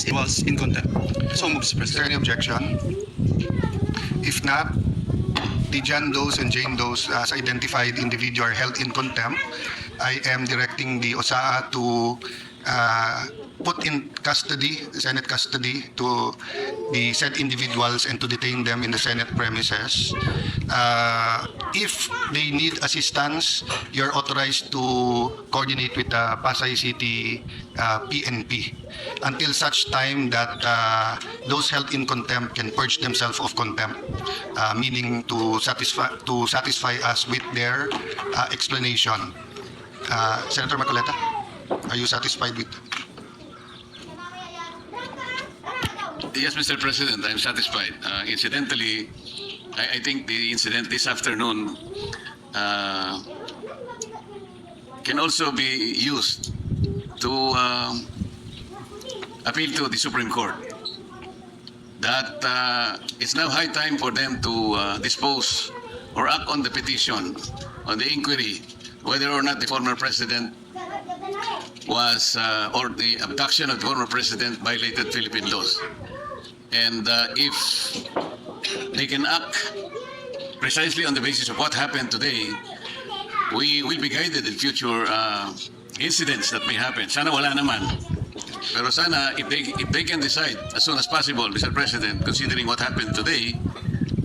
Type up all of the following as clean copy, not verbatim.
individuals in contempt. So moves, Is there President. any objection? If not, the John Does and Jane Does as identified individual are held in contempt. I am directing the OSAA to put in custody, Senate custody, to the said individuals and to detain them in the Senate premises. If they need assistance, you're authorized to coordinate with the Pasay City PNP until such time that those held in contempt can purge themselves of contempt, meaning to satisfy us with their explanation. Senator Marcoleta, are you satisfied with? Yes, Mr. President, I'm satisfied. Incidentally, I think the incident this afternoon can also be used to appeal to the Supreme Court that it's now high time for them to dispose or act on the petition, on the inquiry, whether or not the former president was, or the abduction of the former president violated Philippine laws. And if they can act precisely on the basis of what happened today, we will be guided in future incidents that may happen. Sana wala naman. Pero sana, if they can decide as soon as possible, Mr. President, considering what happened today,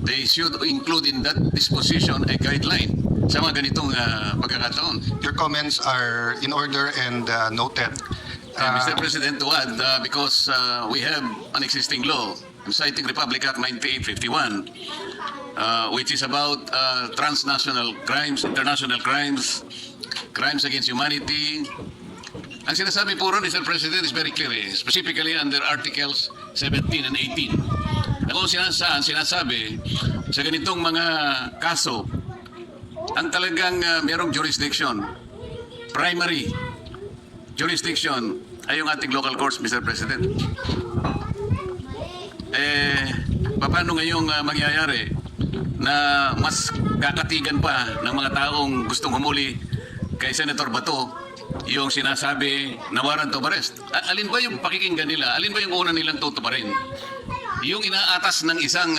they should include in that disposition a guideline sa mga ganitong pagkakataon. Your comments are in order and noted. Mr. President, to add, because we have an existing law, I'm citing Republic Act 9851, which is about transnational crimes, international crimes, crimes against humanity. Ang sinasabi po ron, Mr. President, is very clear, specifically under Articles 17 and 18. Na kung sinasabi sa ganitong mga kaso, ang talagang merong jurisdiction, primary jurisdiction ay yung ating local courts, Mr. President. Paano ngayong mangyayari na mas kakatigan pa ng mga taong gustong humuli kay Senator Bato yung sinasabi na warrant of arrest? Alin ba yung pakikinggan nila? Alin ba yung una nilang tutuparin? Yung inaatas ng isang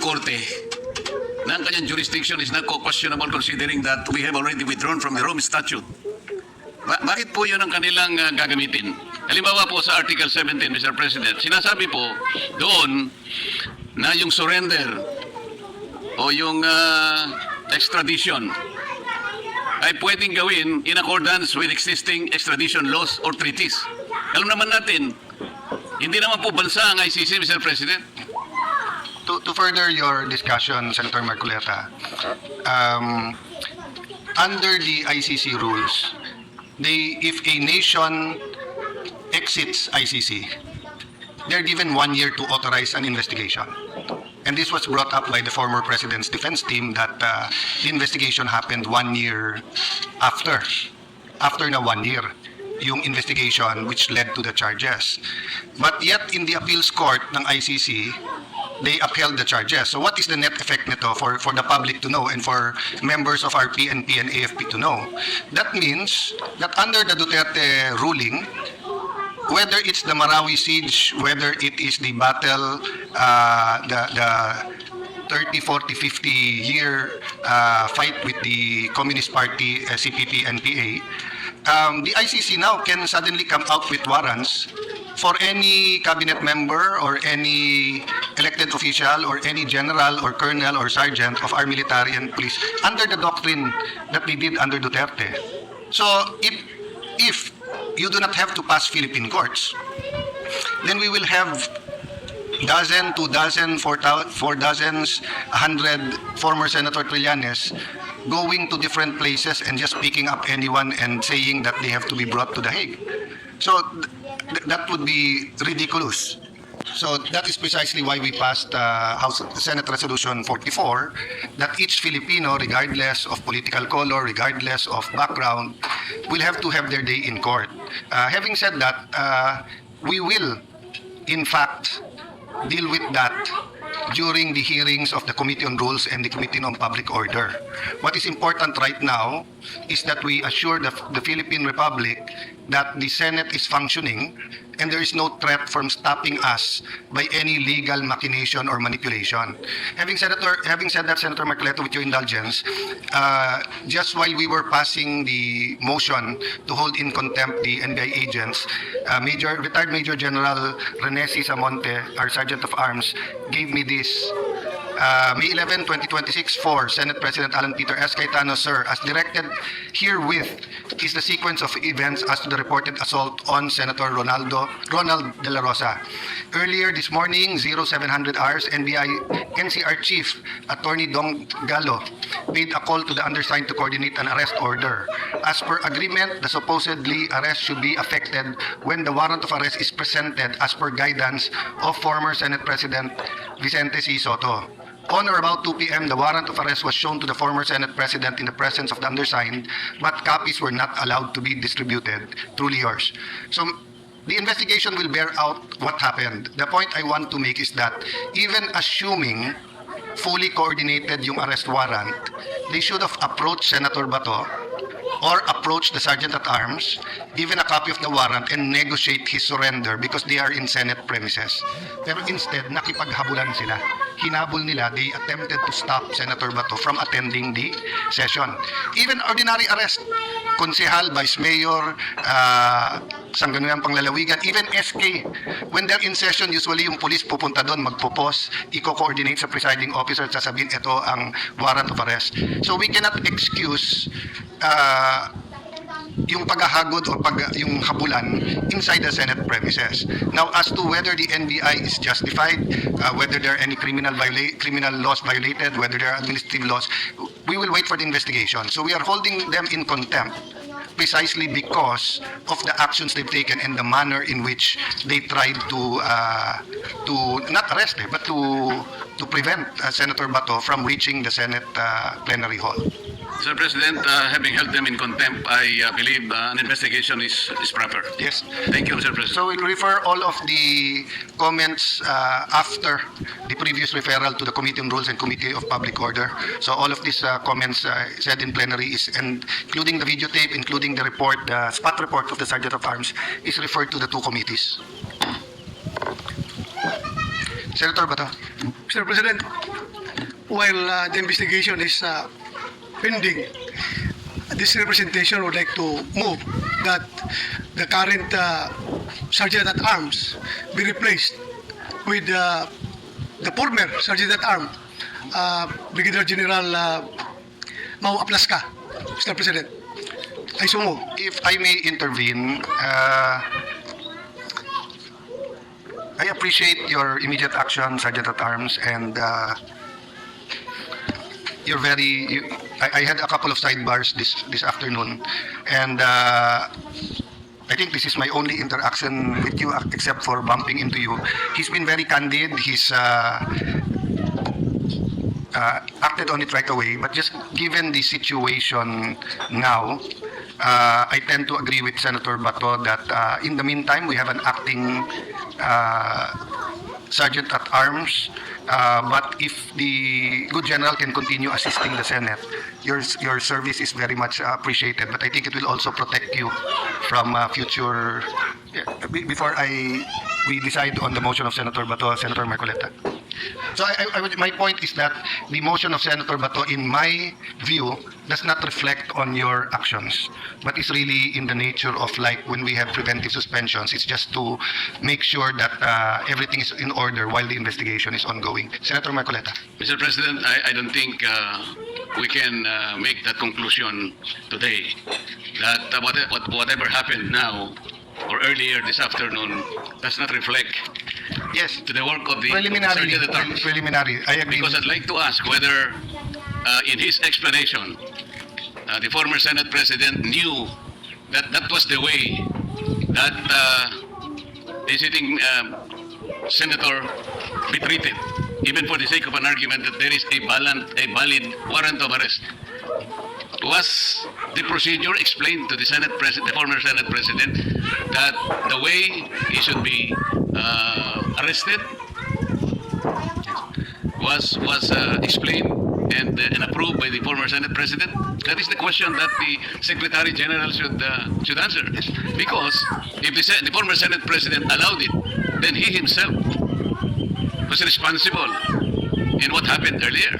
korte na ang kanyang jurisdiction is not questionable considering that we have already withdrawn from the Rome Statute. Bakit po yun ang kanilang gagamitin? Halimbawa po sa Article 17, Mr. President, sinasabi po doon na yung surrender o yung extradition ay pwedeng gawin in accordance with existing extradition laws or treaties. Alam naman natin, hindi naman po bansa ang ICC, Mr. President. To further your discussion, Senator Marcoleta, under the ICC rules, if a nation exits ICC, they're given 1 year to authorize an investigation. And this was brought up by the former president's defense team that the investigation happened 1 year after na 1 year, yung investigation which led to the charges. But yet in the appeals court ng ICC, they upheld the charges. So what is the net effect nito for the public to know and for members of our PNP and AFP to know? That means that under the Duterte ruling, whether it's the Marawi siege, whether it is the battle, the 30, 40, 50 year fight with the Communist Party, CPP, NPA, the ICC now can suddenly come out with warrants for any cabinet member or any elected official or any general or colonel or sergeant of our military and police under the doctrine that they did under Duterte. So if you do not have to pass Philippine courts, then we will have dozen, 2 dozen, 4 dozens, 100 former Senator Trillanes going to different places and just picking up anyone and saying that they have to be brought to The Hague. So that would be ridiculous. So that is precisely why we passed Senate Resolution 44, that each Filipino, regardless of political color, regardless of background, will have to have their day in court. Having said that, we will, in fact, deal with that during the hearings of the Committee on Rules and the Committee on Public Order. What is important right now is that we assure the Philippine Republic that the Senate is functioning and there is no threat from stopping us by any legal machination or manipulation. Having said that, Senator Marcoleta, with your indulgence, just while we were passing the motion to hold in contempt the NBI agents, retired Major General Rene C. Samonte, our Sergeant of Arms, gave me this. May 11, 2026, for Senate President Alan Peter S. Cayetano, sir, as directed herewith is the sequence of events as to the reported assault on Senator Ronald De La Rosa. Earlier this morning, 0700 hours, NCR Chief Attorney Dong Gallo made a call to the undersigned to coordinate an arrest order. As per agreement, the supposedly arrest should be effected when the warrant of arrest is presented as per guidance of former Senate President Vicente C. Soto. On or about 2 p.m., the warrant of arrest was shown to the former Senate President in the presence of the undersigned, but copies were not allowed to be distributed. Truly yours. So, the investigation will bear out what happened. The point I want to make is that even assuming fully coordinated yung arrest warrant, they should have approached Senator Bato or approach the Sergeant at Arms, given a copy of the warrant, and negotiate his surrender because they are in Senate premises. Pero instead, nakipaghabulan sila. Hinabol nila, they attempted to stop Senator Bato from attending the session. Even ordinary arrest, konsehal, vice mayor, sangganuyang panglalawigan, even SK, when they're in session, usually yung police pupunta doon, magpupos, i-coordinate sa presiding officer, sasabihin, ito ang warrant of arrest. So we cannot excuse yung paghahagod o yung habulan inside the Senate premises. Now, as to whether the NBI is justified, whether there are any criminal laws violated, whether there are administrative laws, we will wait for the investigation. So we are holding them in contempt precisely because of the actions they've taken and the manner in which they tried to not arrest him, but to prevent Senator Bato from reaching the Senate plenary hall. Mr. President, having held them in contempt, I believe an investigation is proper. Yes. Thank you, Mr. President. So we'll refer all of the comments after the previous referral to the Committee on Rules and Committee of Public Order. So all of these comments said in plenary is, and including the videotape, including the report, the spot report of the Sergeant of Arms, is referred to the two committees. Senator Bato. Mr. President, while the investigation is pending, this representation would like to move that the current Sergeant at Arms be replaced with the former Sergeant at Arms, Brigadier General Mau Aplaska, Mr. President. I so move. If I may intervene, I appreciate your immediate action, Sergeant at Arms, and you're I had a couple of sidebars this afternoon, and I think this is my only interaction with you except for bumping into you. He's been very candid. He's acted on it right away, but just given the situation now, I tend to agree with Senator Bato that in the meantime, we have an acting Sergeant at Arms, but if the good general can continue assisting the Senate, your service is very much appreciated. But I think it will also protect you from future. Before we decide on the motion of Senator Bato, Senator Marcoleta. So my point is that the motion of Senator Bato, in my view, does not reflect on your actions, but is really in the nature of like when we have preventive suspensions. It's just to make sure that everything is in order while the investigation is ongoing. Senator Marcoleta. Mr. President, I don't think we can make that conclusion today that whatever happened now or earlier this afternoon does not reflect to the work of the Sergeant at Arms. Preliminary, I agree. Because I'd like to ask whether in his explanation the former Senate President knew that that was the way that the sitting senator be treated, even for the sake of an argument that there is a valid warrant of arrest. Was the procedure explained to the the former Senate President, that the way he should be arrested was explained and approved by the former Senate President? That is the question that the Secretary General should answer. Because if the former Senate President allowed it, then he himself was responsible in what happened earlier.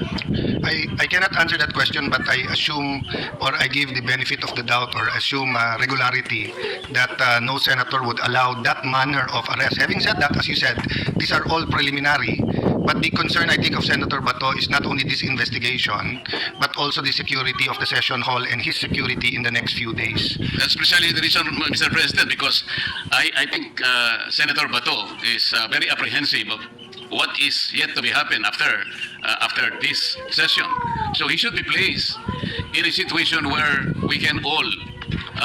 I cannot answer that question, but I assume or I give the benefit of the doubt or assume regularity that no senator would allow that manner of arrest. Having said that, as you said, these are all preliminary. But the concern, I think, of Senator Bato is not only this investigation, but also the security of the session hall and his security in the next few days. That's precisely the reason, Mr. President, because I think Senator Bato is very apprehensive of what is yet to be happen after this session. So he should be placed in a situation where we can all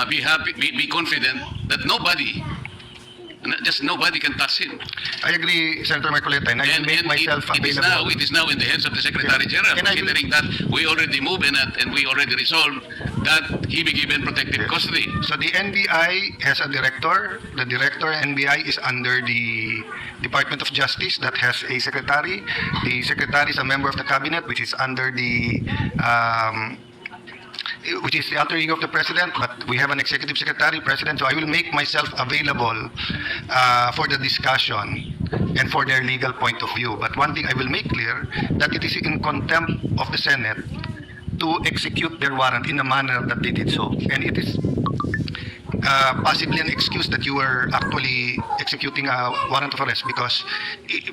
be happy, be confident that nobody can touch him. I agree, Senator Marcoleta, and I will make myself available. It is now in the hands of the Secretary General, And I will- considering that we already moved and we already resolved that he be given protective custody. So the NBI has a director. The director NBI is under the Department of Justice that has a secretary. The secretary is a member of the cabinet, which is under the which is the alter ego of the president, but we have an executive secretary, president, so I will make myself available for the discussion and for their legal point of view. But one thing I will make clear, that it is in contempt of the Senate to execute their warrant in a manner that they did so. And it is possibly an excuse that you were actually executing a warrant of arrest because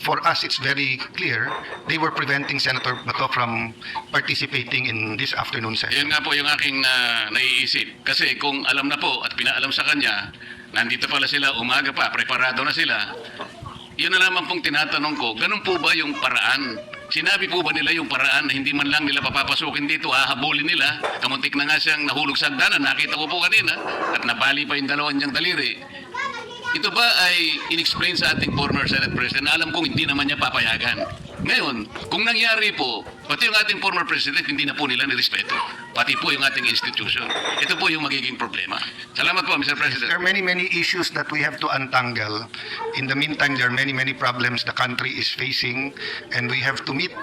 for us it's very clear they were preventing Senator Bato from participating in this afternoon session. Yan nga po yung aking naiisip. Kasi kung alam na po at pinaalam sa kanya, nandito pala sila, umaga pa, preparado na sila, yun na lamang pong tinatanong ko, ganun po ba yung paraan? Sinabi po ba nila yung paraan na hindi man lang nila papapasukin dito, hahabulin nila? Kamuntik na nga siyang nahulog sa hagdanan, nakita ko po kanina, at nabali pa yung dalawang niyang daliri. Ito ba ay in-explain sa ating former Senate President na alam kong hindi naman niya papayagan? Ngayon, kung nangyari po, pati yung ating former President, hindi na po nila nirespeto. Pati po yung ating institution. Ito po yung magiging problema. Salamat po, Mr. President. There are many issues that we have to untangle. In the meantime, there are many problems the country is facing, and we have to meet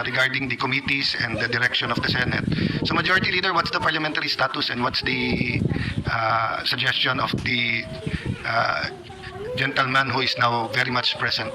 regarding the committees and the direction of the Senate. So, Majority Leader, what's the parliamentary status and what's the suggestion of the gentleman who is now very much present?